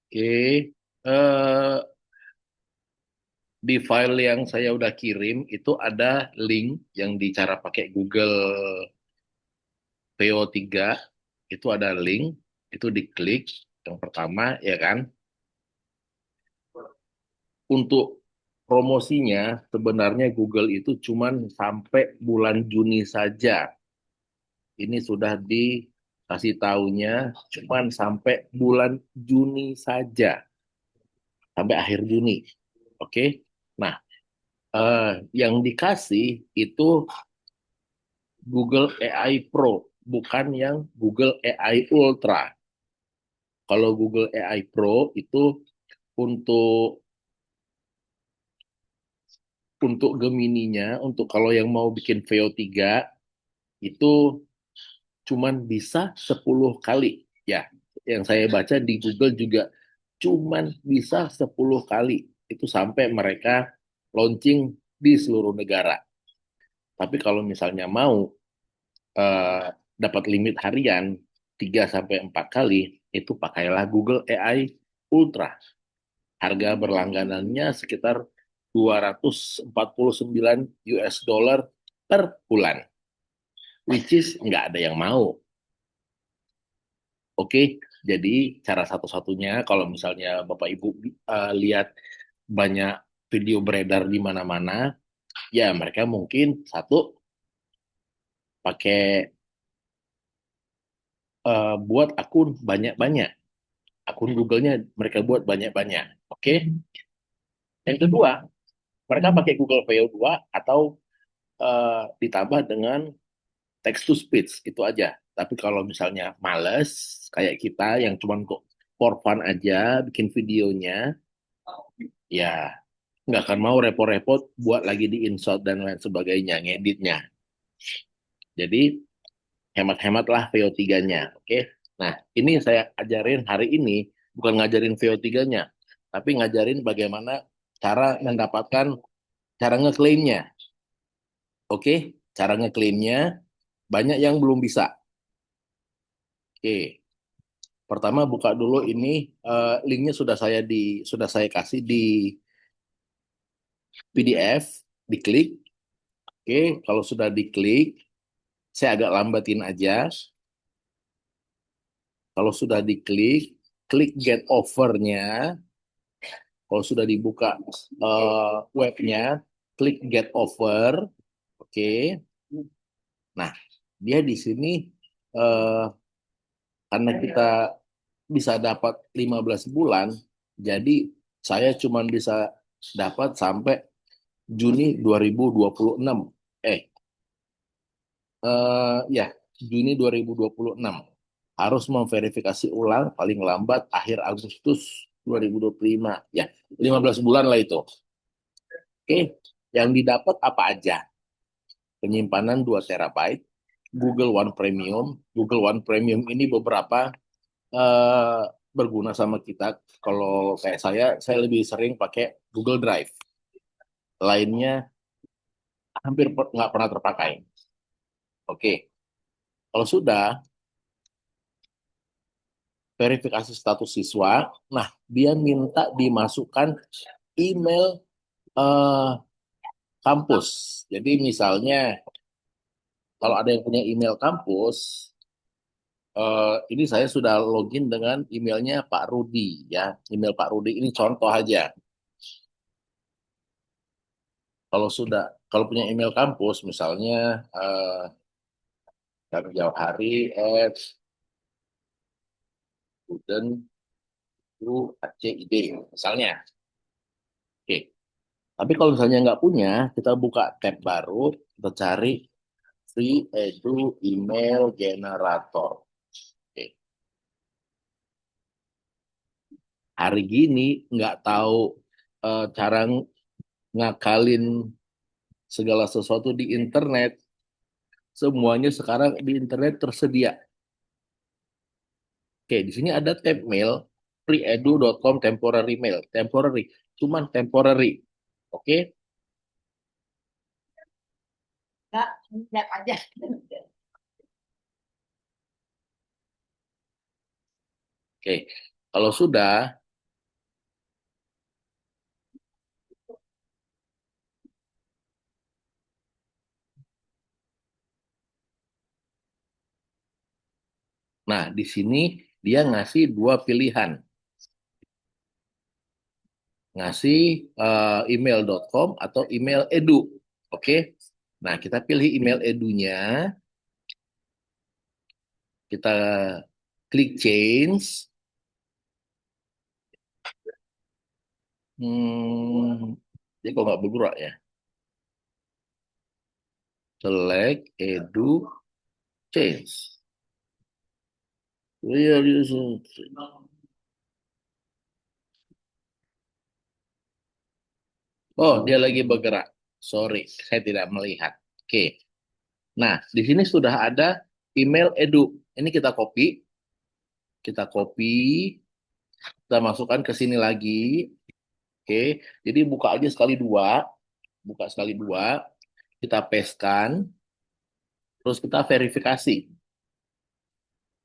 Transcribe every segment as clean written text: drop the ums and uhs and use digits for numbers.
Oke. Eh, di file yang saya udah kirim itu ada link yang di cara pakai Google VO3 itu ada link itu diklik yang pertama ya kan. Untuk promosinya sebenarnya Google itu cuman sampai bulan Juni saja. Ini sudah dikasih tahunya cuman sampai bulan Juni saja, sampai akhir Juni. Oke. Nah, yang dikasih itu Google AI Pro, bukan yang Google AI Ultra. Kalau Google AI Pro itu untuk Gemininya, untuk kalau yang mau bikin VO3 itu cuman bisa 10 kali. Ya, yang saya baca di Google juga cuman bisa 10 kali. Itu sampai mereka launching di seluruh negara. Tapi kalau misalnya mau eh, dapat limit harian 3 sampai 4 kali, itu pakailah Google AI Ultra. Harga berlangganannya sekitar 249 US dollar per bulan, which is nggak ada yang mau. Oke, jadi cara satu-satunya kalau misalnya Bapak Ibu lihat banyak video beredar di mana-mana, ya mereka mungkin satu pakai buat akun banyak-banyak. Akun Google-nya mereka buat banyak-banyak. Oke. Yang kedua, mereka pakai Google VO2 atau ditambah dengan text to speech itu aja. Tapi kalau misalnya males kayak kita yang cuman kok for fun aja bikin videonya, ya nggak akan mau repot-repot buat lagi di insert dan lain sebagainya, ngeditnya. Jadi hemat-hematlah VO3-nya. Oke. Nah, ini saya ajarin hari ini bukan ngajarin VO3-nya, tapi ngajarin bagaimana cara mendapatkan cara ngeklaimnya. Oke, cara ngeklaimnya banyak yang belum bisa. Oke, pertama buka dulu ini linknya sudah saya kasih di PDF, diklik. Oke, kalau sudah diklik, saya agak lambatin aja. Kalau sudah diklik, klik get offer-nya. Kalau sudah dibuka webnya, klik get offer. Oke. Nah, dia di sini eh, karena kita bisa dapat 15 bulan, jadi saya cuma bisa dapat sampai Juni 2026. Ya, Juni 2026. Harus memverifikasi ulang paling lambat akhir Agustus 2025. Ya, 15 bulan lah itu. Oke, yang didapat apa aja? Penyimpanan 2 terabyte, Google One Premium. Google One Premium ini beberapa eh, berguna sama kita. Kalau kayak saya lebih sering pakai Google Drive. Lainnya hampir nggak pernah terpakai. Oke, kalau sudah verifikasi status siswa, nah dia minta dimasukkan email eh, kampus. Jadi misalnya kalau ada yang punya email kampus, ini saya sudah login dengan emailnya Pak Rudi ya, email Pak Rudi ini contoh aja. Kalau punya email kampus, misalnya kami jauh hari at student UACID misalnya. Oke. Tapi kalau misalnya nggak punya, kita buka tab baru, kita cari free edu email generator. Oke. Hari gini nggak tahu cara ngakalin segala sesuatu di internet. Semuanya sekarang di internet tersedia. Oke, di sini ada tab mail freeedu.com temporary mail. Temporary, cuman temporary. Oke, Enggak, lihat aja. Oke, kalau sudah, nah di sini dia ngasih dua pilihan, ngasih email.com atau email edu. Oke, nah kita pilih email edunya, kita klik change. Dia kok nggak bergerak ya? Select edu change. Iya, oh, dia lagi bergerak. Sorry, saya tidak melihat. Oke. Nah, di sini sudah ada email edu. Ini kita copy, kita masukkan ke sini lagi. Oke. Jadi buka aja sekali dua, buka sekali dua, kita pastekan, terus kita verifikasi.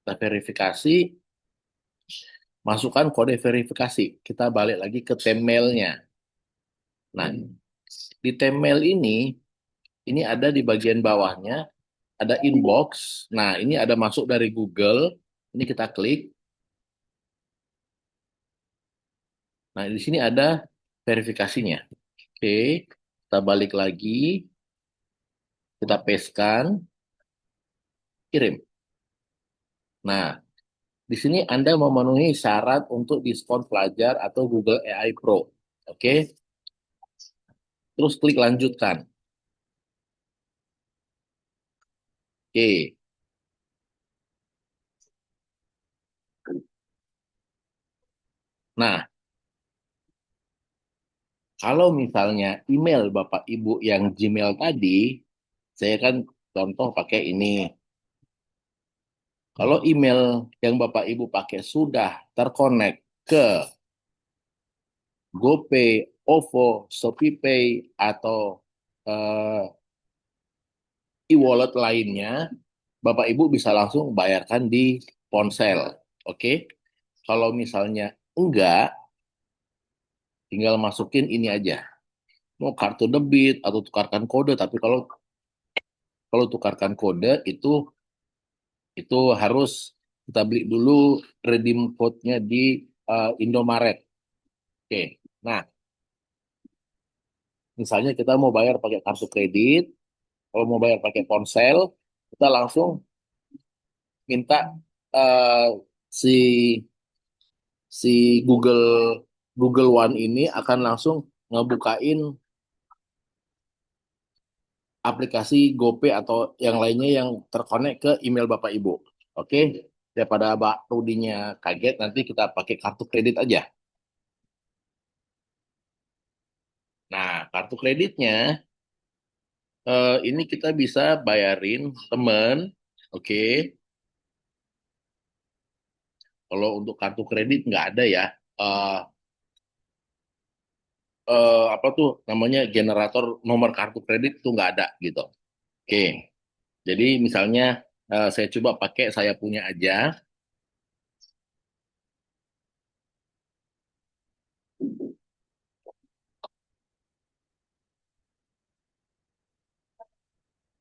Kita verifikasi, masukkan kode verifikasi. Kita balik lagi ke Temailnya. Nah, di Temail ini ada di bagian bawahnya, ada inbox. Nah, ini ada masuk dari Google. Ini kita klik. Nah, di sini ada verifikasinya. Oke, kita balik lagi, kita pastekan, kirim. Nah, di sini Anda memenuhi syarat untuk diskon pelajar atau Google AI Pro. Oke, terus klik lanjutkan. Oke, nah kalau misalnya email Bapak Ibu yang Gmail tadi, saya kan contoh pakai ini. Kalau email yang Bapak Ibu pakai sudah terkonek ke GoPay, OVO, ShopeePay, atau eh, e-wallet lainnya, Bapak Ibu bisa langsung bayarkan di ponsel. Oke? Kalau misalnya enggak, tinggal masukin ini aja. Mau kartu debit atau tukarkan kode, tapi kalau kalau tukarkan kode itu harus kita beli dulu redeem code-nya di Indomaret. Oke. Nah, misalnya kita mau bayar pakai kartu kredit, kalau mau bayar pakai ponsel, kita langsung minta si si Google Google One ini akan langsung ngebukain aplikasi GoPay atau yang lainnya yang terkonek ke email Bapak Ibu. Oke, daripada Pak Rudinya kaget, nanti kita pakai kartu kredit aja. Nah, kartu kreditnya ini kita bisa bayarin temen. Oke, kalau untuk kartu kredit nggak ada ya. Eh, apa tuh namanya generator nomor kartu kredit itu nggak ada gitu. Oke, jadi misalnya saya coba pakai saya punya aja.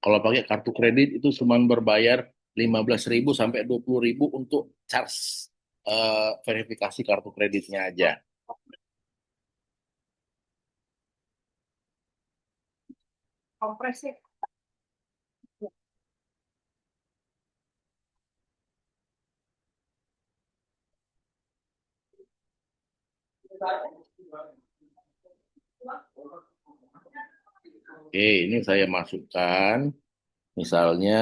Kalau pakai kartu kredit itu cuma berbayar 15.000 sampai 20.000 untuk charge verifikasi kartu kreditnya aja. Oke, ini saya masukkan. Misalnya,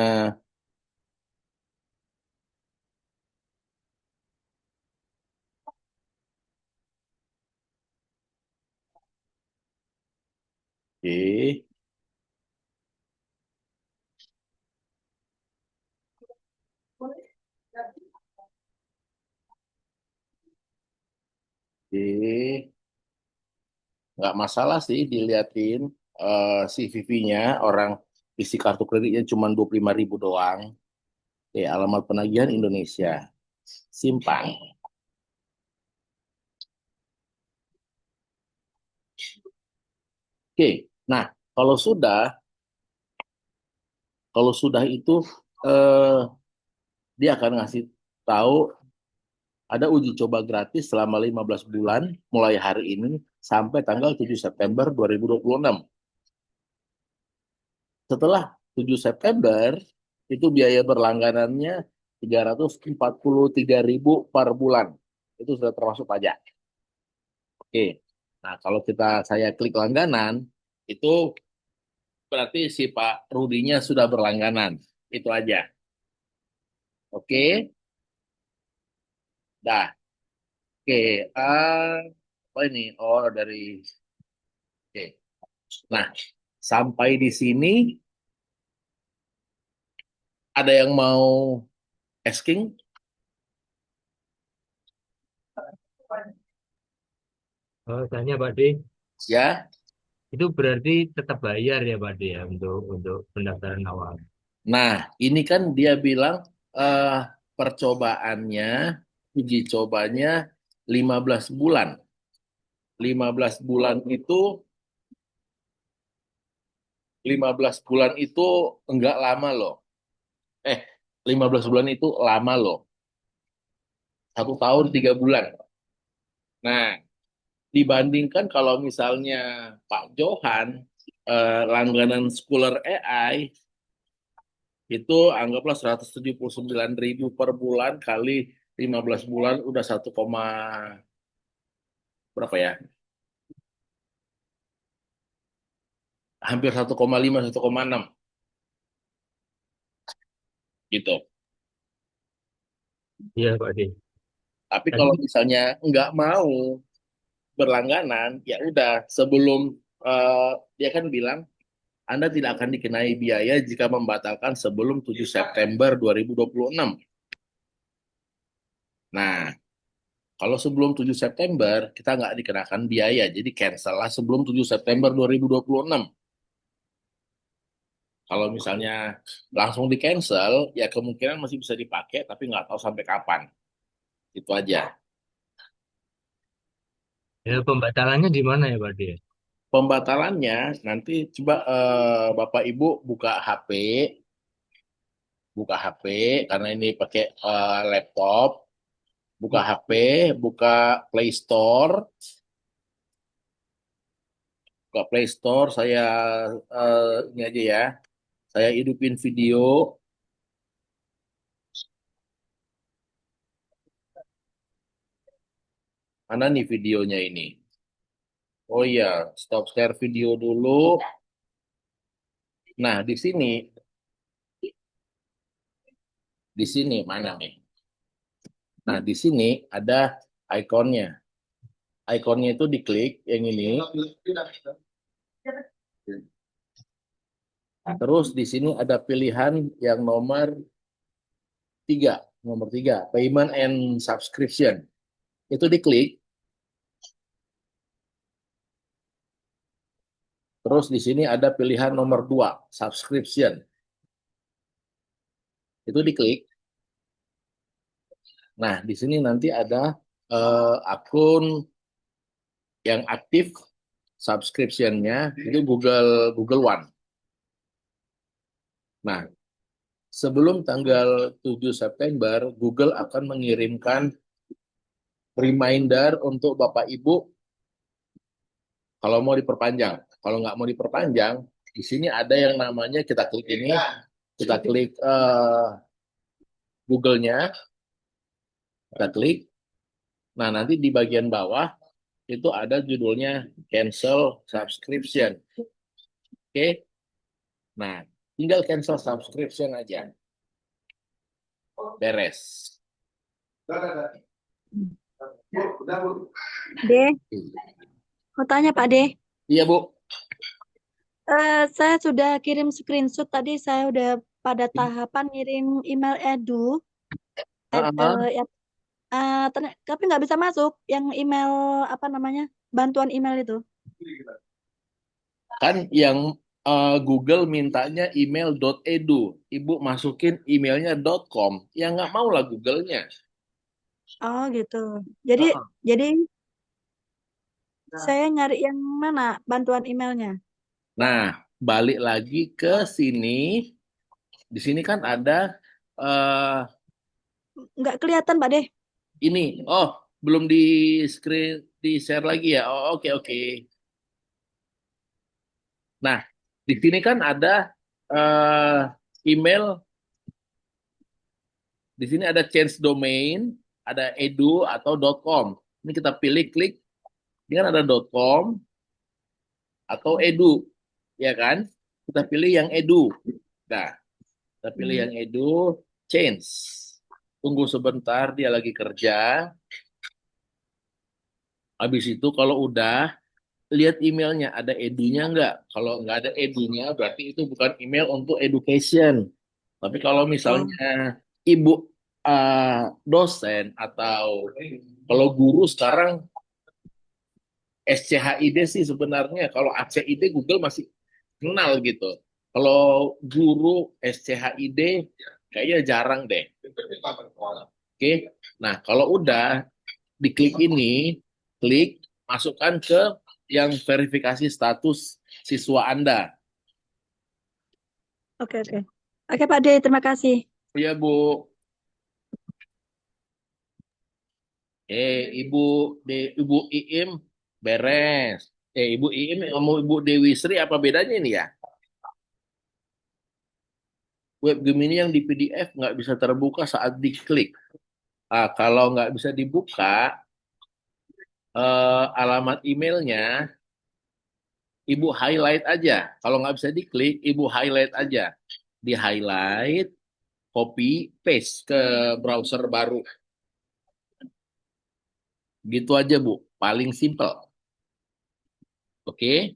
oke, oke, nggak masalah sih diliatin CVV-nya orang isi kartu kreditnya cuma 25.000 doang. Oke, alamat penagihan Indonesia. Simpan. Oke, nah kalau sudah itu eh, dia akan ngasih tahu ada uji coba gratis selama 15 bulan mulai hari ini sampai tanggal 7 September 2026. Setelah 7 September itu biaya berlangganannya 343.000 per bulan. Itu sudah termasuk pajak. Oke. Nah, kalau saya klik langganan itu berarti si Pak Rudinya sudah berlangganan. Itu aja. Oke. Dah. Oke. Apa ini? Oh, dari oke. Nah, sampai di sini ada yang mau asking Oh, tanya Pak D, ya? itu berarti tetap bayar ya Pak D ya untuk pendaftaran awal. Nah, ini kan dia bilang eh, percobaannya, uji cobanya 15 bulan. 15 bulan itu 15 bulan itu enggak lama loh. Eh, 15 bulan itu lama loh. 1 tahun 3 bulan. Nah, dibandingkan kalau misalnya Pak Johan langganan Scholar AI itu anggaplah 179.000 per bulan kali 15 bulan udah 1, berapa ya? Hampir 1,5 1,6 gitu. Iya Pak D. Tapi Tadi kalau misalnya nggak mau berlangganan, ya udah sebelum eh, dia kan bilang Anda tidak akan dikenai biaya jika membatalkan sebelum 7 September 2026. Nah, kalau sebelum 7 September kita nggak dikenakan biaya, jadi cancel lah sebelum 7 September 2026. Kalau misalnya langsung di cancel, ya kemungkinan masih bisa dipakai, tapi nggak tahu sampai kapan. Itu aja. ya pembatalannya di mana ya Pak D? Pembatalannya nanti coba Bapak Ibu buka HP karena ini pakai laptop, buka HP, buka Play Store, saya ini aja ya, saya hidupin video, mana nih videonya ini? Oh iya, stop share video dulu. Nah, di sini mana nih? Nah, di sini ada ikonnya. Ikonnya itu diklik yang ini. Terus di sini ada pilihan yang nomor tiga, payment and subscription. Itu diklik. Terus di sini ada pilihan nomor 2, subscription. Itu diklik. Nah, di sini nanti ada akun yang aktif subscription-nya itu Google One. Nah, sebelum tanggal 7 September, Google akan mengirimkan reminder untuk Bapak Ibu kalau mau diperpanjang. Kalau nggak mau diperpanjang, di sini ada yang namanya kita klik ini, kita klik Google-nya, kita klik. Nah, nanti di bagian bawah itu ada judulnya cancel subscription. Oke. Nah, tinggal cancel subscription aja. Beres. D, mau tanya Pak D. Iya, Bu. Saya sudah kirim screenshot tadi, saya udah pada tahapan ngirim email edu, Uh-uh. tapi nggak bisa masuk yang email apa namanya bantuan email itu. Kan yang Google mintanya email.edu. Ibu masukin emailnya .com. Ya nggak mau lah Google-nya. Oh gitu. Jadi Uh-uh. jadi Saya nyari yang mana bantuan emailnya? Nah, balik lagi ke sini. Di sini kan ada eh Nggak kelihatan, Pak Deh. ini. Oh, belum di screen di share lagi ya. Oh, oke oke. Nah, di sini kan ada email. Di sini ada change domain, ada edu atau .com. Ini kita pilih klik. Ini kan ada .com atau edu, ya kan? Kita pilih yang edu. Nah, kita pilih yang edu, change. Tunggu sebentar, dia lagi kerja. Habis itu kalau udah, lihat emailnya, ada edunya nggak? Kalau nggak ada edunya, berarti itu bukan email untuk education. Tapi kalau Oh, misalnya ibu dosen atau kalau guru sekarang SCHID sih sebenarnya, kalau ACID Google masih kenal gitu. Kalau guru SCHID kayaknya jarang deh. Oke, nah kalau udah diklik ini, klik masukkan ke yang verifikasi status siswa Anda. oke, oke. Oke, Pak Deh, terima kasih. Ya Bu, Ibu Ibu Iim beres. Ibu Iim sama Ibu Dewi Sri apa bedanya ini ya? Web Gemini yang di PDF nggak bisa terbuka saat diklik. Kalau nggak bisa dibuka, alamat emailnya Ibu highlight aja. Kalau nggak bisa diklik, Ibu highlight aja. Di highlight, copy, paste ke browser baru. Gitu aja Bu, paling simple. Oke,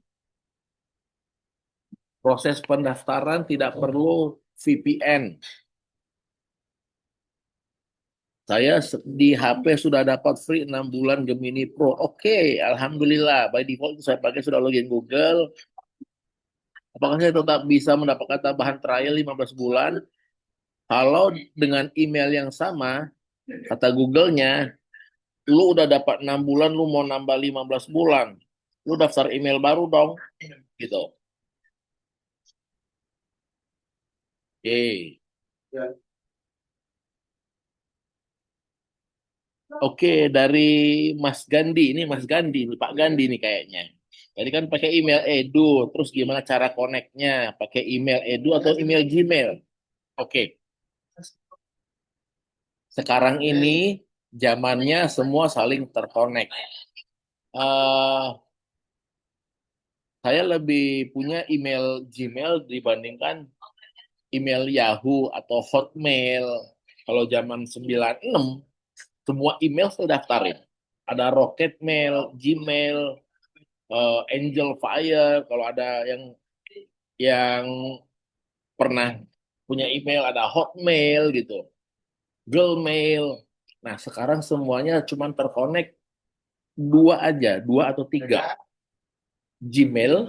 proses pendaftaran tidak perlu VPN. Saya di HP sudah dapat free 6 bulan Gemini Pro. Oke, Alhamdulillah. By default saya pakai sudah login Google. Apakah saya tetap bisa mendapatkan tambahan trial 15 bulan? Kalau dengan email yang sama, kata Google-nya, lu udah dapat 6 bulan, lu mau nambah 15 bulan. Lu daftar email baru dong. Gitu. Oke. Oke, dari Mas Gandhi. Ini Mas Gandhi, ini Pak Gandhi nih kayaknya. Tadi kan pakai email Edu, terus gimana cara connect-nya? Pakai email Edu atau email Gmail? Oke, sekarang ini zamannya semua saling terkonek. Eh, saya lebih punya email Gmail dibandingkan email Yahoo atau Hotmail. Kalau zaman 96, semua email saya daftarin. Ada Rocket Mail, Gmail, Angel Fire, kalau ada yang pernah punya email ada Hotmail gitu, Gmail. Nah, sekarang semuanya cuma terkonek dua aja, dua atau tiga. Gmail,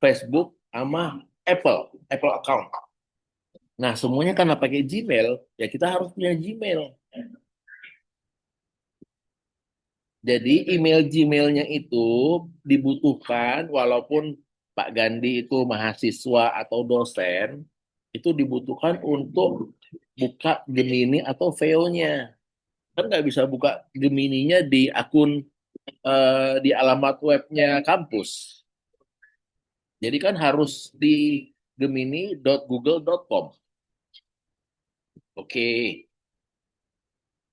Facebook, sama Apple account. Nah, semuanya karena pakai Gmail, ya kita harus punya Gmail. Jadi email Gmailnya itu dibutuhkan walaupun Pak Gandhi itu mahasiswa atau dosen, itu dibutuhkan untuk buka Gemini atau VO-nya. Kan nggak bisa buka Gemininya di akun di alamat webnya kampus. Jadi kan harus di gemini.google.com. Oke,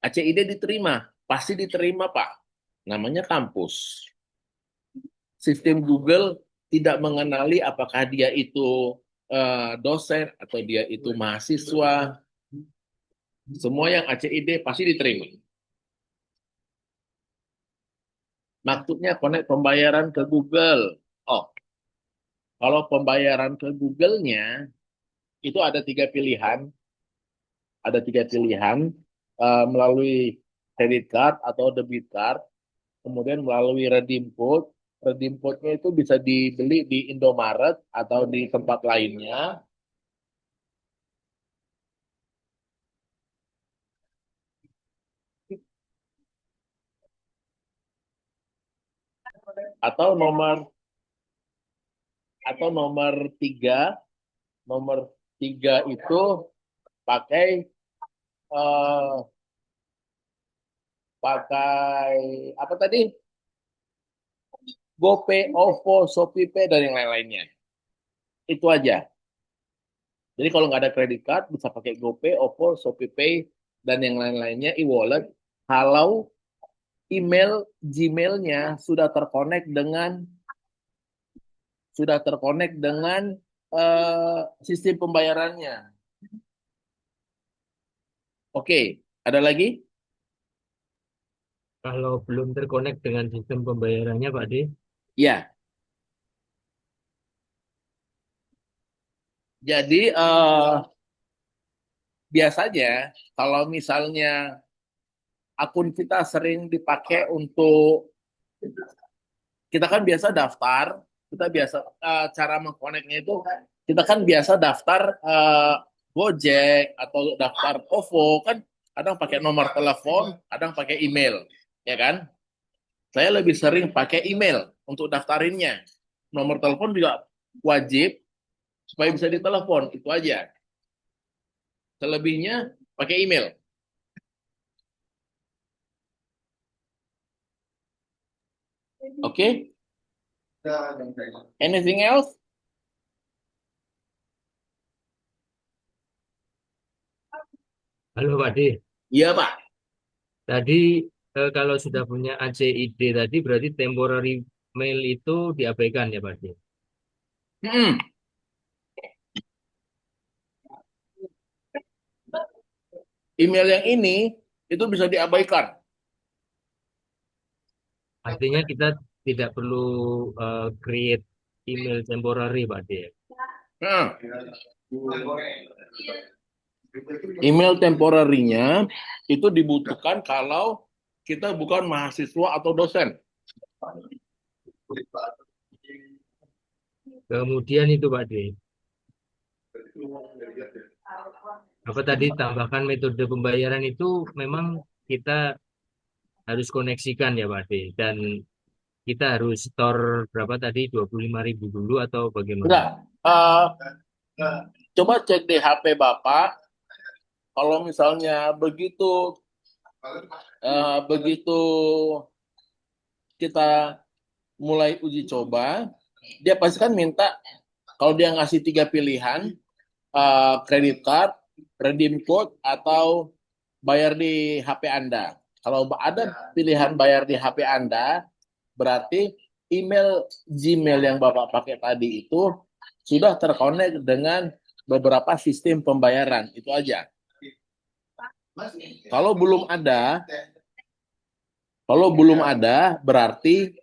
ACID diterima, pasti diterima Pak. Namanya kampus. Sistem Google tidak mengenali apakah dia itu dosen atau dia itu mahasiswa. Semua yang ACID pasti diterima. Maksudnya connect pembayaran ke Google. Oh, kalau pembayaran ke Google-nya itu ada tiga pilihan. Ada tiga pilihan melalui credit card atau debit card, kemudian melalui redeem code. Redeem code-nya itu bisa dibeli di Indomaret atau di tempat lainnya. Atau nomor tiga, nomor tiga itu pakai eh, pakai apa tadi? GoPay, OVO, ShopeePay dan yang lain-lainnya. Itu aja. Jadi kalau nggak ada credit card bisa pakai GoPay, OVO, ShopeePay dan yang lain-lainnya e-wallet. Kalau email Gmail-nya sudah terkonek dengan sistem pembayarannya. Oke, ada lagi? Kalau belum terkonek dengan sistem pembayarannya, Pak D, Ya. Jadi biasanya kalau misalnya akun kita sering dipakai untuk kita kan biasa daftar, kita biasa cara mengkoneknya itu kita kan biasa daftar Gojek atau daftar OVO kan kadang pakai nomor telepon, kadang pakai email, ya kan? Saya lebih sering pakai email untuk daftarinnya. Nomor telepon juga wajib supaya bisa ditelepon, itu aja. Selebihnya pakai email. Oke? Anything else? halo Pak D. Iya, Pak. Tadi kalau sudah punya ACID tadi berarti temporary mail itu diabaikan ya Pak D. Hmm. Email yang ini itu bisa diabaikan. Artinya kita tidak perlu create email temporary Pak D. Hmm. Email temporarinya itu dibutuhkan kalau kita bukan mahasiswa atau dosen. Kemudian itu Pak D. Apa tadi tambahkan metode pembayaran itu memang kita harus koneksikan ya Pak D. Dan kita harus store berapa tadi 25.000 dulu atau bagaimana? Enggak. Coba cek di HP Bapak. Kalau misalnya begitu kita mulai uji coba, dia pasti kan minta kalau dia ngasih 3 pilihan, credit card, redeem code, atau bayar di HP Anda. Kalau ada pilihan bayar di HP Anda, berarti email Gmail yang Bapak pakai tadi itu sudah terkonek dengan beberapa sistem pembayaran. Itu aja. Kalau belum ada, berarti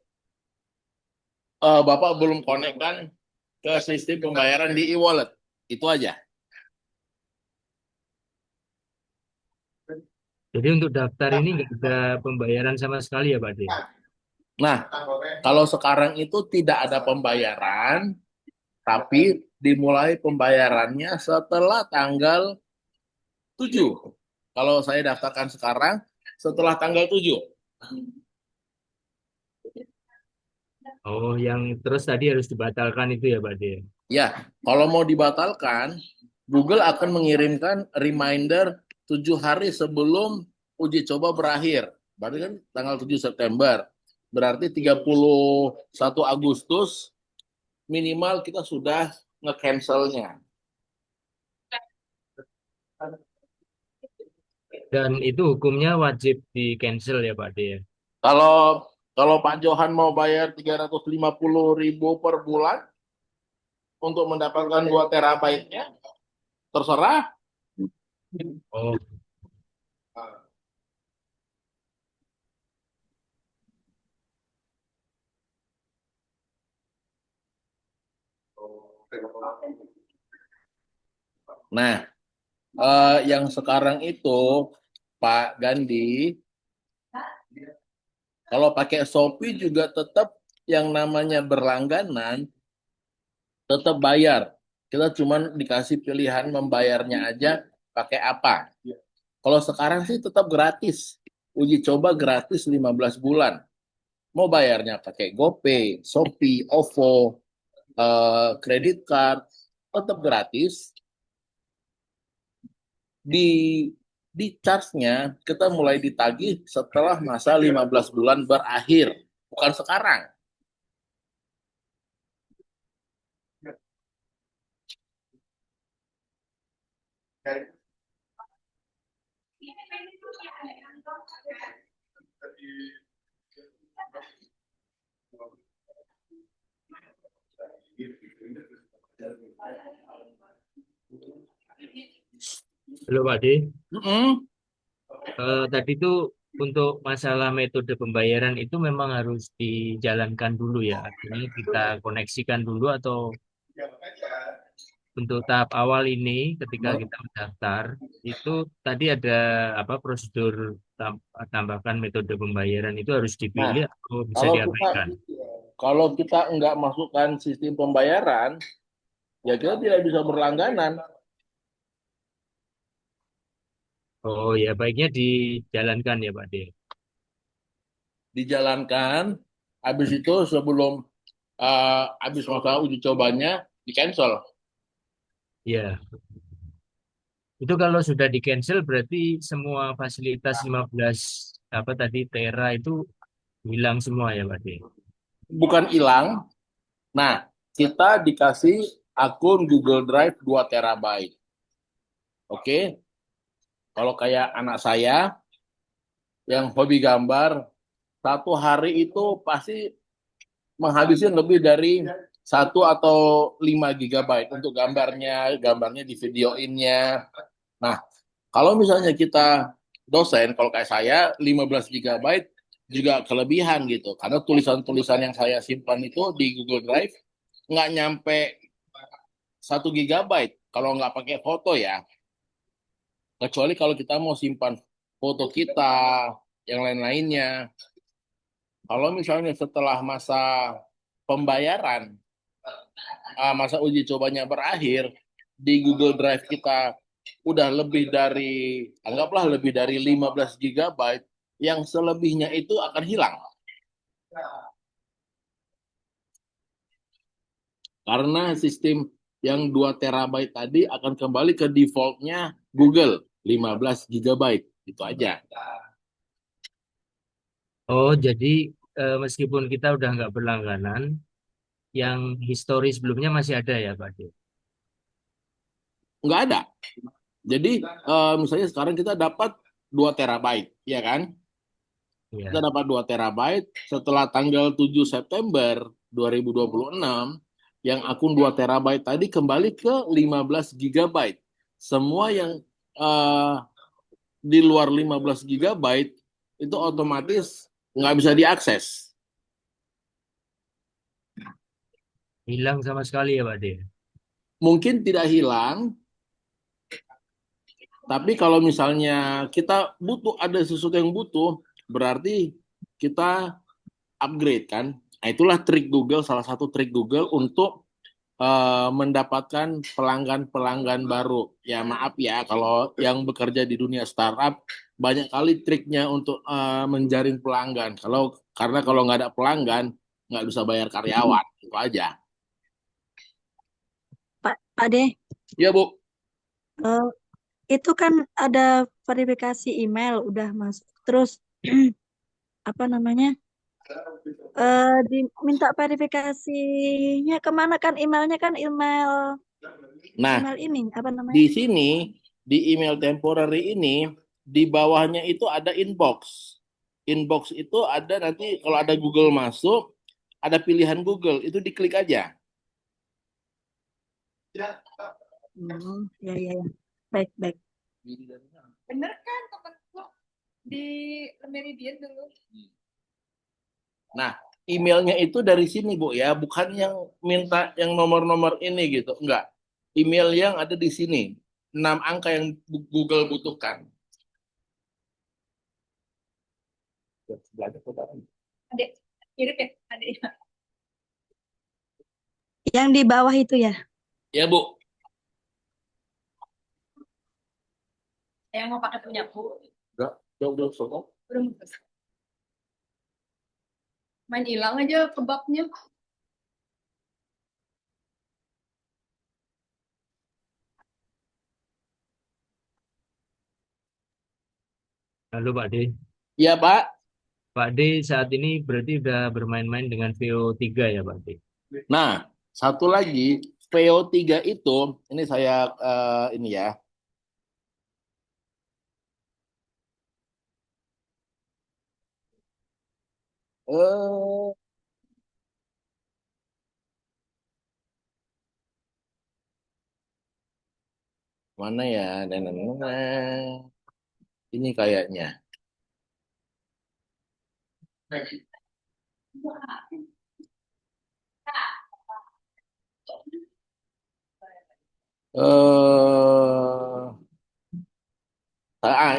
Bapak belum konekkan ke sistem pembayaran di e-wallet. Itu aja. Jadi untuk daftar ini nggak ada pembayaran sama sekali ya Pak D? Nah, kalau sekarang itu tidak ada pembayaran, tapi dimulai pembayarannya setelah tanggal 7. Kalau saya daftarkan sekarang, setelah tanggal 7. Oh, yang terus tadi harus dibatalkan itu ya Pak D? Ya, kalau mau dibatalkan, Google akan mengirimkan reminder 7 hari sebelum uji coba berakhir. Berarti kan tanggal 7 September. Berarti 31 Agustus minimal kita sudah nge-cancelnya. Dan itu hukumnya wajib di cancel ya Pak D ya? Kalau kalau Pak Johan mau bayar 350.000 per bulan untuk mendapatkan 2 terabyte-nya, terserah. Oh, Nah, yang sekarang itu Pak Gandhi, kalau pakai Shopee juga tetap yang namanya berlangganan tetap bayar. Kita cuma dikasih pilihan membayarnya aja pakai apa. Kalau sekarang sih tetap gratis. Uji coba gratis 15 bulan. Mau bayarnya pakai GoPay, Shopee, OVO, kredit card, tetap gratis. Di charge-nya kita mulai ditagih setelah masa 15 bulan berakhir, bukan sekarang. Halo Pak Ade. Mm-mm. Tadi tuh untuk masalah metode pembayaran itu memang harus dijalankan dulu ya. Artinya kita koneksikan dulu atau untuk tahap awal ini ketika kita mendaftar itu tadi ada apa prosedur tambahkan metode pembayaran itu harus Nah, dipilih atau bisa kalau kita diabaikan. kalau kita nggak masukkan sistem pembayaran, ya kita tidak bisa berlangganan. Oh ya baiknya dijalankan ya Pak De. Dijalankan, habis itu sebelum habis masa uji cobanya di cancel. Ya, itu kalau sudah di cancel berarti semua fasilitas 15 apa tadi Tera itu hilang semua ya Pak De. Bukan hilang. Nah, kita dikasih akun Google Drive 2 terabyte. Oke, kalau kayak anak saya yang hobi gambar, satu hari itu pasti menghabiskan lebih dari 1 atau 5 GB untuk gambarnya di videoinnya. Nah, kalau misalnya kita dosen, kalau kayak saya, 15 GB juga kelebihan gitu. Karena tulisan-tulisan yang saya simpan itu di Google Drive nggak nyampe 1 GB kalau nggak pakai foto ya. Kecuali kalau kita mau simpan foto kita, yang lain-lainnya. Kalau misalnya setelah masa pembayaran, masa uji cobanya berakhir, di Google Drive kita udah lebih dari, anggaplah lebih dari 15 GB, yang selebihnya itu akan hilang. Karena sistem yang 2 terabyte tadi akan kembali ke defaultnya Google, 15 GB. Itu aja. Oh jadi meskipun kita udah nggak berlangganan, yang histori sebelumnya masih ada ya Pak De. Nggak ada. Jadi misalnya sekarang kita dapat 2 terabyte, ya kan? Kita Ya. dapat 2 terabyte setelah tanggal 7 September 2026, yang akun 2 terabyte tadi kembali ke 15 GB. Semua yang eh, di luar 15 GB itu otomatis nggak bisa diakses. Hilang sama sekali ya Pak De. Mungkin tidak hilang, tapi kalau misalnya kita butuh, ada sesuatu yang butuh, berarti kita upgrade kan. Nah, itulah trik Google, salah satu trik Google untuk mendapatkan pelanggan-pelanggan baru. Ya maaf ya, kalau yang bekerja di dunia startup banyak kali triknya untuk menjaring pelanggan. Karena kalau nggak ada pelanggan nggak bisa bayar karyawan, itu aja. Pak De, Ya Bu. eh, itu kan ada verifikasi email udah masuk. Terus apa namanya? Diminta verifikasinya kemana kan emailnya kan email Nah, email ini apa di namanya? sini di email temporary ini di bawahnya itu ada inbox. Inbox itu ada nanti kalau ada Google masuk, ada pilihan Google, itu diklik aja. Ya ya ya. Baik baik. Bener kan temenku di Meridian dulu. Nah, emailnya itu dari sini, Bu, ya, bukan yang minta yang nomor-nomor ini gitu. Enggak. Email yang ada di sini. 6 angka yang Google butuhkan. Adek, mirip ya adeknya. Yang di bawah itu ya. Ya, Bu. Yang mau pakai punya aku. Enggak, udah, Udah mulus. Main hilang aja kebabnya. Halo Pak D. Ya, Pak. Pak D saat ini berarti udah bermain-main dengan VO3 ya Pak D? Nah, satu lagi, VO3 itu, ini saya ini ya. Eh, mana ya? Ini kayaknya.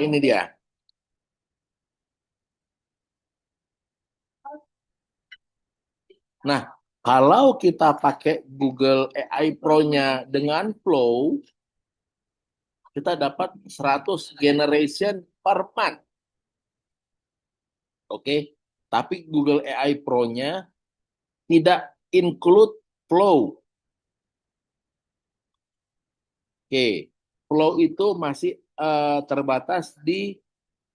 Ini dia. Nah, kalau kita pakai Google AI Pro-nya dengan Flow, kita dapat 100 generation per month. Oke. Tapi Google AI Pro-nya tidak include Flow. Oke. Flow itu masih terbatas di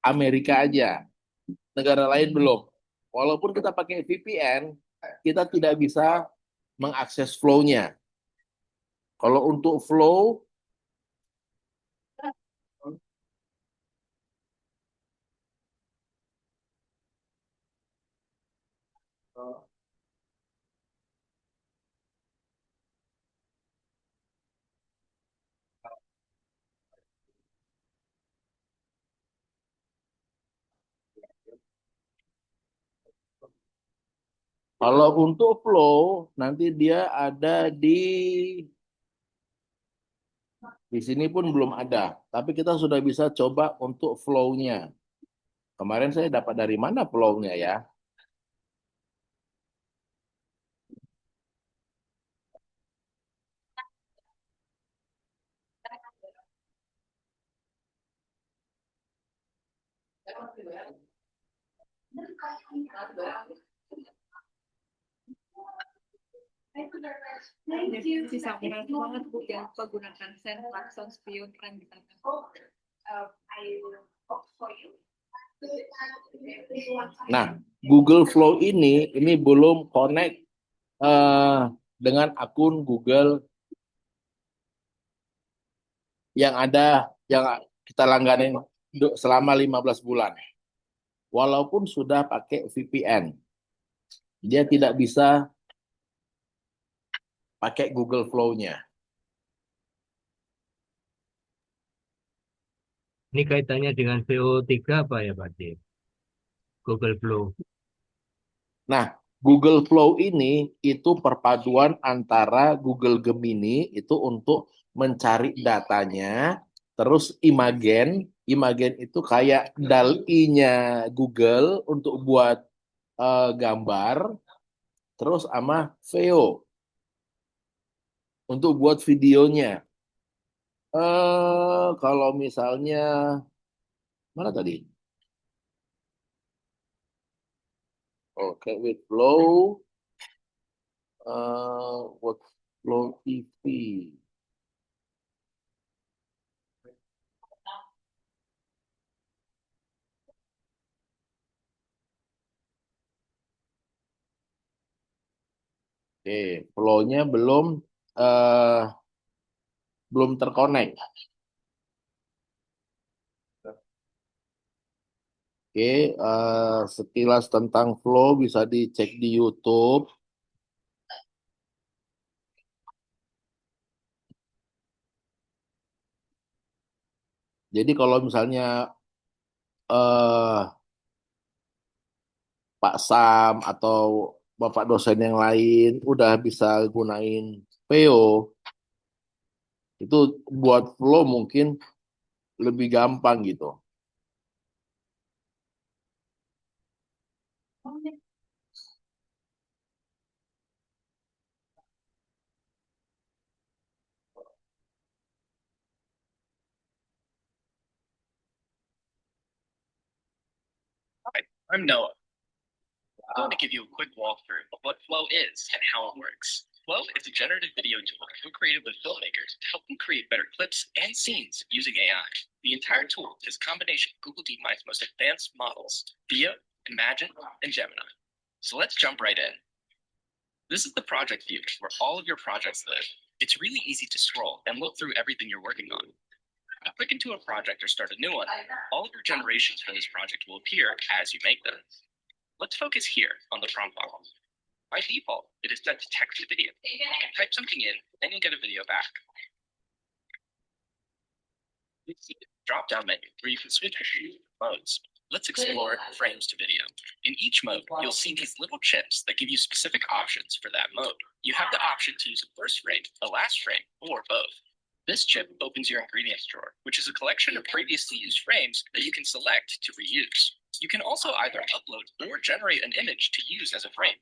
Amerika aja. Negara lain belum. Walaupun kita pakai VPN, kita tidak bisa mengakses flow-nya. Kalau untuk flow, kalau untuk flow nanti dia ada di sini pun belum ada, tapi kita sudah bisa coba untuk flow-nya. Kemarin saya dapat dari mana flow-nya ya? Thank you. Bisa berat banget Bu, jangan lupa gunakan send klakson spion keren di sana. Nah, Google Flow ini belum connect dengan akun Google yang ada yang kita langganin selama 15 bulan. Walaupun sudah pakai VPN, dia tidak bisa pakai Google Flow-nya. Ini kaitannya dengan VO3 apa ya Pak D? Google Flow. Nah, Google Flow ini itu perpaduan antara Google Gemini itu untuk mencari datanya, terus Imagen, Imagen itu kayak DALL-E-nya Google untuk buat gambar, terus sama Veo untuk buat videonya. Kalau misalnya mana tadi? Oke, with Flow, Workflow TV. Oke, flow-nya eh, belum terkonek. Oke, sekilas tentang flow bisa dicek di YouTube. Jadi kalau misalnya eh, Pak Sam atau Bapak dosen yang lain udah bisa gunain Veo, itu buat flow mungkin lebih gampang gitu. I'm Noah. I want to give you a quick walkthrough of what Flow is and how it works. Flow is a generative video tool co-created with filmmakers to help them create better clips and scenes using AI. The entire tool is a combination of Google DeepMind's most advanced models, Veo, Imagine, and Gemini. So let's jump right in. This is the project view where all of your projects live. It's really easy to scroll and look through everything you're working on. Click into a project or start a new one. All of your generations for this project will appear as you make them. Let's focus here on the prompt model. By default, it is set to text to video. You can type something in, and you'll get a video back. You see the drop-down menu where you can switch between modes. Let's explore frames to video. In each mode, you'll see these little chips that give you specific options for that mode. You have the option to use a first frame, a last frame, or both. This chip opens your ingredients drawer, which is a collection of previously used frames that you can select to reuse. You can also either upload or generate an image to use as a frame.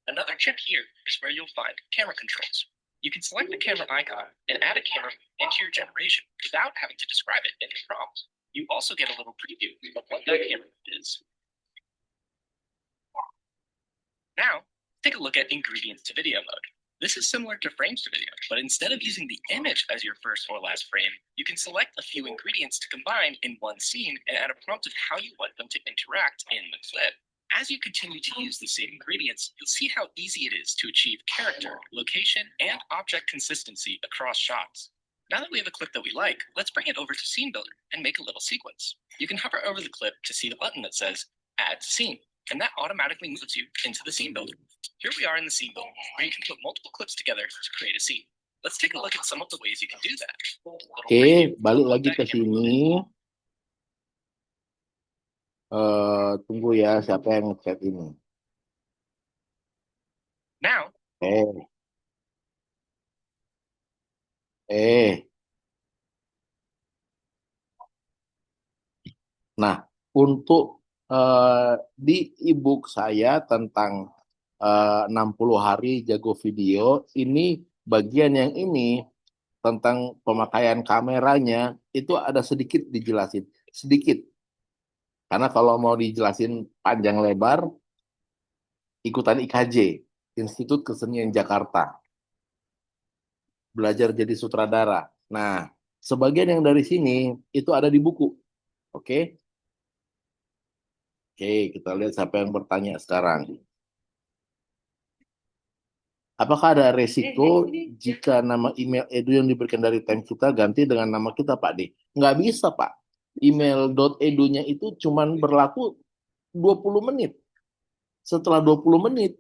Another chip here is where you'll find camera controls. You can select the camera icon and add a camera into your generation without having to describe it in the prompt. You also get a little preview of what that camera is. Now, take a look at ingredients to video mode. This is similar to frames to video, but instead of using the image as your first or last frame, you can select a few ingredients to combine in one scene and add a prompt of how you want them to interact in the clip. As you continue to use the same ingredients, you'll see how easy it is to achieve character, location, and object consistency across shots. Now that we have a clip that we like, let's bring it over to Scene Builder and make a little sequence. You can hover over the clip to see the button that says Add Scene, and that automatically moves you into the Scene Builder. Here we are in the Scene Builder, where you can put multiple clips together to create a scene. Let's take a look at some of the ways you can do that. Oke, balik lagi ke sini. Tunggu ya, siapa yang nge-chat ini? Now, Nah, untuk di ebook saya tentang 60 hari jago video, ini bagian yang ini tentang pemakaian kameranya itu ada sedikit dijelasin, sedikit. Karena kalau mau dijelasin panjang lebar, ikutan IKJ, Institut Kesenian Jakarta. Belajar jadi sutradara. Nah, sebagian yang dari sini itu ada di buku. Oke? Oke, kita lihat siapa yang bertanya sekarang. Apakah ada resiko jika nama email edu yang diberikan dari time kita ganti dengan nama kita, Pak D? Nggak bisa, Pak. Email.edu-nya itu cuma berlaku 20 menit. Setelah 20 menit,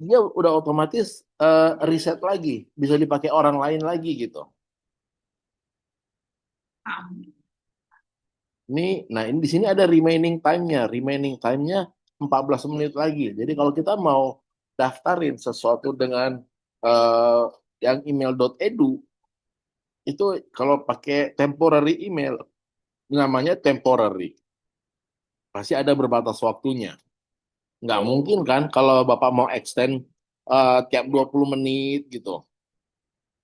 dia udah otomatis reset lagi. Bisa dipakai orang lain lagi gitu. Ini di sini ada remaining time-nya. Remaining time-nya 14 menit lagi. Jadi kalau kita mau daftarin sesuatu dengan yang email.edu, itu kalau pakai temporary email, namanya temporary. Pasti ada berbatas waktunya. Nggak mungkin kan kalau Bapak mau extend tiap 20 menit gitu.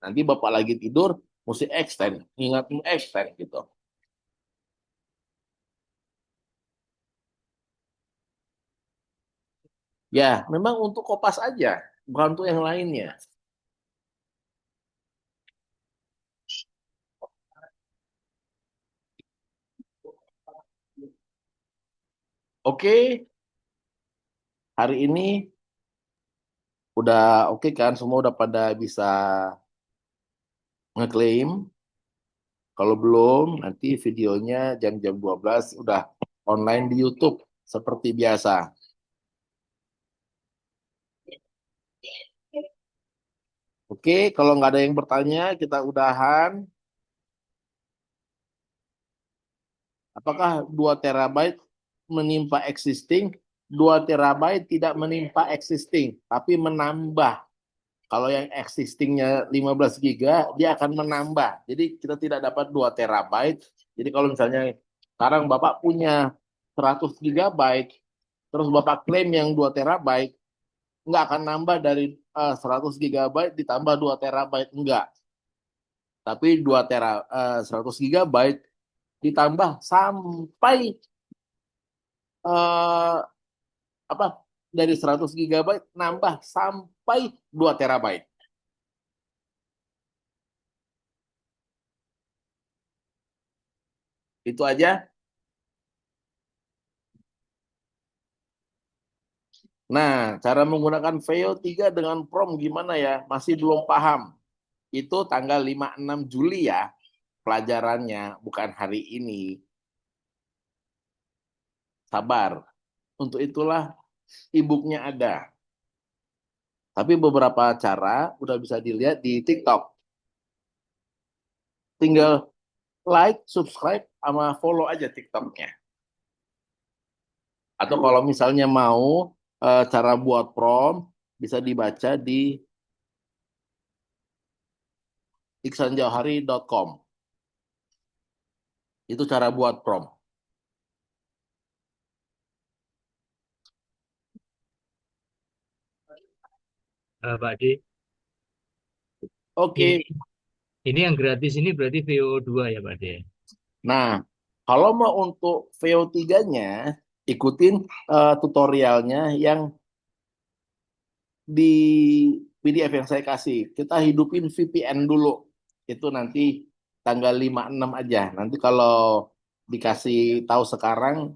Nanti Bapak lagi tidur, mesti extend. Ingat extend gitu. Ya, memang untuk Kopas aja, bukan untuk yang lainnya. Oke, hari ini udah oke kan, semua udah pada bisa ngeklaim. Kalau belum, nanti videonya jam-jam 12 udah online di YouTube seperti biasa. Oke, kalau nggak ada yang bertanya, kita udahan. Apakah 2 terabyte menimpa existing? 2 terabyte tidak menimpa existing, tapi menambah. Kalau yang existingnya 15 giga, dia akan menambah. Jadi kita tidak dapat 2 terabyte. Jadi kalau misalnya sekarang Bapak punya 100 gigabyte, terus Bapak klaim yang 2 terabyte, nggak akan nambah dari 100 gigabyte ditambah 2 terabyte, enggak. Tapi 100 gigabyte ditambah sampai eh, apa dari 100 gigabyte nambah sampai 2 terabyte. Itu aja. Nah, cara menggunakan VO 3 dengan Prom gimana ya? Masih belum paham. Itu tanggal 5-6 Juli ya pelajarannya, bukan hari ini. Sabar. Untuk itulah e-booknya ada. Tapi beberapa cara udah bisa dilihat di TikTok. Tinggal like, subscribe, sama follow aja TikToknya. Atau kalau misalnya mau cara buat prom, bisa dibaca di iksanjauhari.com. Itu cara buat prom. Pak D, Oke. ini ini yang gratis ini berarti VO2 ya Pak D? Nah, kalau mau untuk VO3-nya, ikutin tutorialnya yang di PDF yang saya kasih. Kita hidupin VPN dulu. Itu nanti tanggal 5-6 aja. Nanti kalau dikasih tahu sekarang,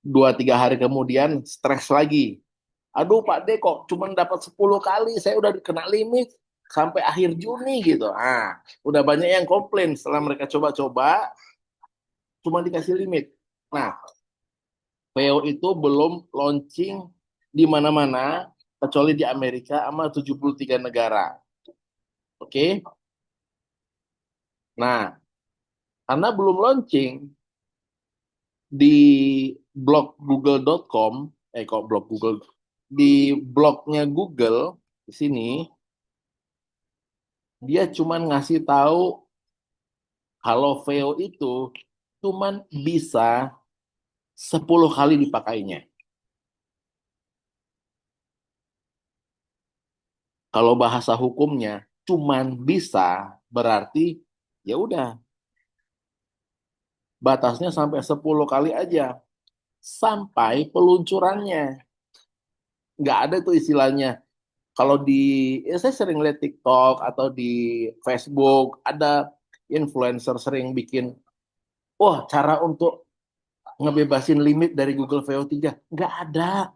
2-3 hari kemudian stres lagi. Aduh Pak D kok cuma dapat 10 kali, saya udah kena limit sampai akhir Juni gitu. Ah, udah banyak yang komplain setelah mereka coba-coba, cuma dikasih limit. Nah, VO itu belum launching di mana-mana, kecuali di Amerika sama 73 negara. Oke? Nah, karena belum launching, di blog google.com, kok blog Google, di blognya Google, di sini, dia cuma ngasih tahu kalau VO itu cuman bisa 10 kali dipakainya. Kalau bahasa hukumnya cuman bisa berarti ya udah batasnya sampai 10 kali aja sampai peluncurannya. Nggak ada tuh istilahnya. Kalau di saya sering lihat TikTok atau di Facebook ada influencer sering bikin, wah cara untuk ngebebasin limit dari Google VO3. Nggak ada.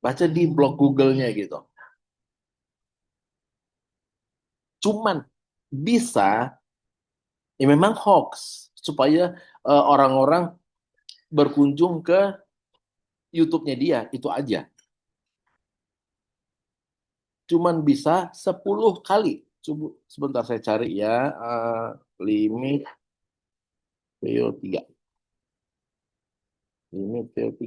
Baca di blog Google-nya gitu. Cuman bisa, ya memang hoax supaya orang-orang berkunjung ke YouTube-nya dia, itu aja. Cuman bisa 10 kali. Coba sebentar saya cari ya, limit VO3. Limit VO3.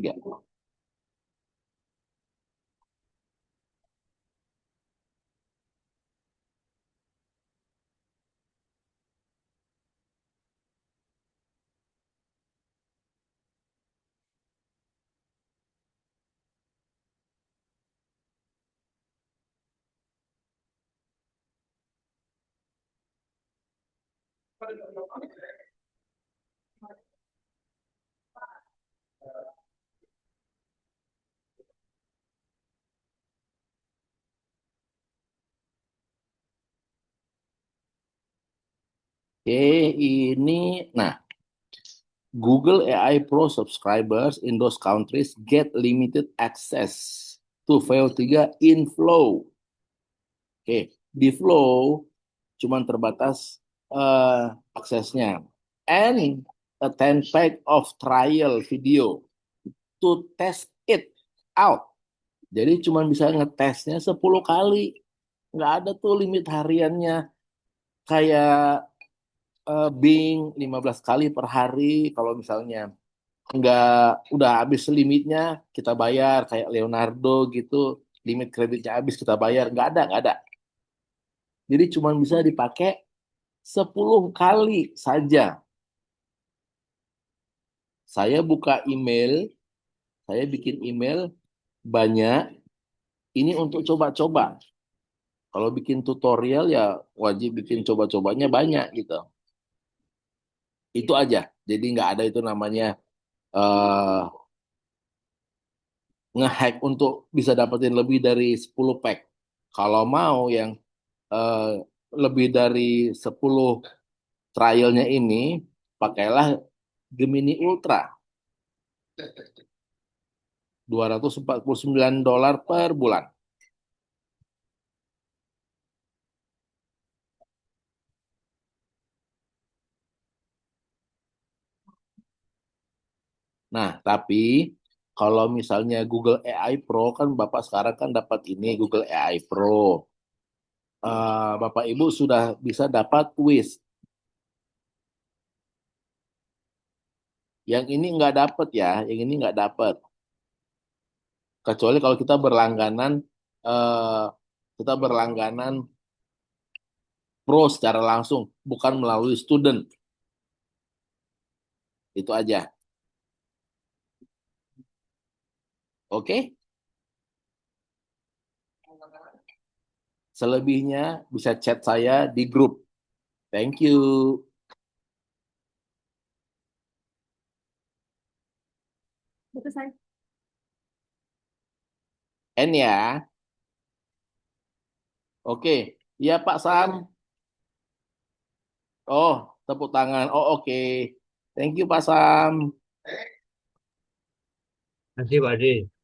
Oke, ini, nah, Google AI Pro subscribers in those countries get limited access to VO3 in Flow. Oke, di Flow cuman terbatas aksesnya. And a 10 pack of trial video to test it out. Jadi cuma bisa ngetesnya 10 kali. Nggak ada tuh limit hariannya. Kayak Bing 15 kali per hari. Kalau misalnya nggak udah habis limitnya, kita bayar. Kayak Leonardo gitu, limit kreditnya habis, kita bayar. Nggak ada. Jadi cuma bisa dipakai 10 kali saja. Saya buka email, saya bikin email banyak. Ini untuk coba-coba. Kalau bikin tutorial ya wajib bikin coba-cobanya banyak gitu. Itu aja. Jadi nggak ada itu namanya eh, ngehack untuk bisa dapetin lebih dari 10 pack. Kalau mau yang eh, lebih dari 10 trialnya ini, pakailah Gemini Ultra, $249 per bulan. Nah, tapi kalau misalnya Google AI Pro, kan Bapak sekarang kan dapat ini Google AI Pro. Bapak Ibu sudah bisa dapat Wiz. Yang ini nggak dapat ya, yang ini nggak dapat. Kecuali kalau eh, kita berlangganan Pro secara langsung, bukan melalui student. Itu aja. Oke? Selebihnya bisa chat saya di grup. Thank you. Itu saya. N ya. Oke. Iya Pak Sam. Oh, tepuk tangan. Oh, oke. Thank you Pak Sam. Nanti Pak Ade.